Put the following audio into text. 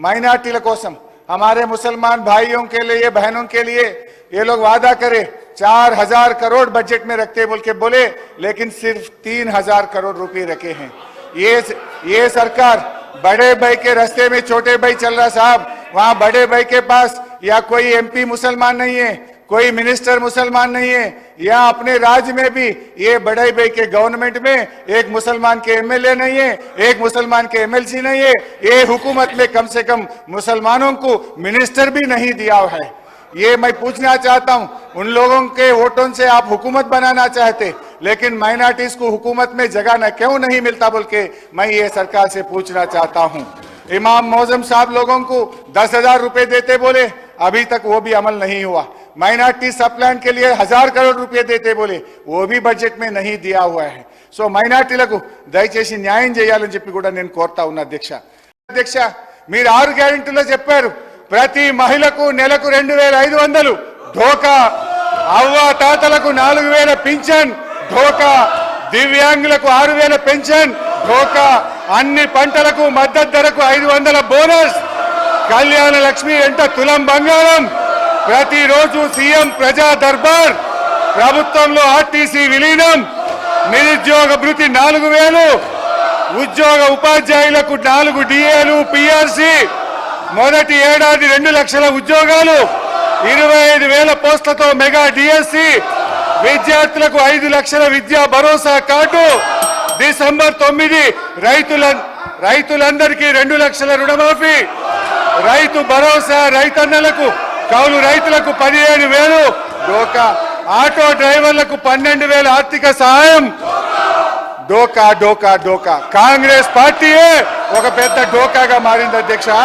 माइनॉरिटीల కోసం हमारे मुसलमान भाइयों के लिए बहनों के लिए ये लोग वादा करे 4000 करोड़ बजट में रखते बोल के बोले, लेकिन सिर्फ 3000 करोड़ रुपए रखे हैं। ये सरकार बड़े भाई के रास्ते में छोटे भाई चल रहा साहब। वहां बड़े भाई के पास या कोई एमपी मुसलमान नहीं है, कोई मिनिस्टर मुसलमान नहीं है, या अपने राज्य में भी ये बड़े भाई के गवर्नमेंट में एक मुसलमान के एमएलए नहीं है, एक मुसलमान के एमएलसी नहीं है। ये हुकूमत में कम से कम मुसलमानों को मिनिस्टर भी नहीं दिया है। ये मैं पूछना चाहता हूं, उन लोगों के वोटों से आप हुकूमत बनाना चाहते, लेकिन माइनॉरिटीज को हुकूमत में जगह न क्यों नहीं मिलता बोल के मैं ये सरकार से पूछना चाहता हूं। इमाम मौजम साहब लोगों को 10,000 रुपए देते बोले, अभी तक वो भी अमल नहीं हुआ। माइनॉरिटी सब प्लान के लिए 1000 करोड़ रुपए देते बोले, वो भी बजट में नहीं दिया हुआ है। సో మైనారిటీలకు దయచేసి న్యాయం చేయాలని చెప్పి కూడా నేను కోరుతా ఉన్నా అధ్యక్ష మీరు 6 గ్యారెంటీలో చెప్పారు, ప్రతి మహిళకు నెలకు 2500 ధోకా, అవ్వ తాతలకు 4000 పింఛన్ ధోకా, దివ్యాంగులకు 6000 పెన్షన్ ధోకా, అన్ని పంటలకు మద్దతు ధరకు 500 బోనస్, కళ్యాణ లక్ష్మి వెంట తులం బంగారం, ప్రతిరోజు సీఎం ప్రజా దర్బార్, ప్రభుత్వంలో ఆర్టీసీ విలీనం, నిరుద్యోగ భృతి 4000, ఉద్యోగ ఉపాధ్యాయులకు 4 డిఏలు పిఆర్సీ, మొదటి ఏడాది 2 లక్షల ఉద్యోగాలు, 25,000 పోస్టులతో మెగా డిఎస్సి, విద్యార్థులకు 5 లక్షల విద్యా భరోసా కార్డు, డిసెంబర్ 9 రైతులందరికీ 2 లక్షల రుణమాఫీ, రైతు భరోసా రైతన్నలకు, కౌలు రైతులకు 15,000 డోకా, ఆటో డ్రైవర్లకు 12,000 ఆర్థిక సహాయం, డోకా డోకా డోకా. కాంగ్రెస్ పార్టీయే ఒక పెద్ద డోకాగా మారింది అధ్యక్ష.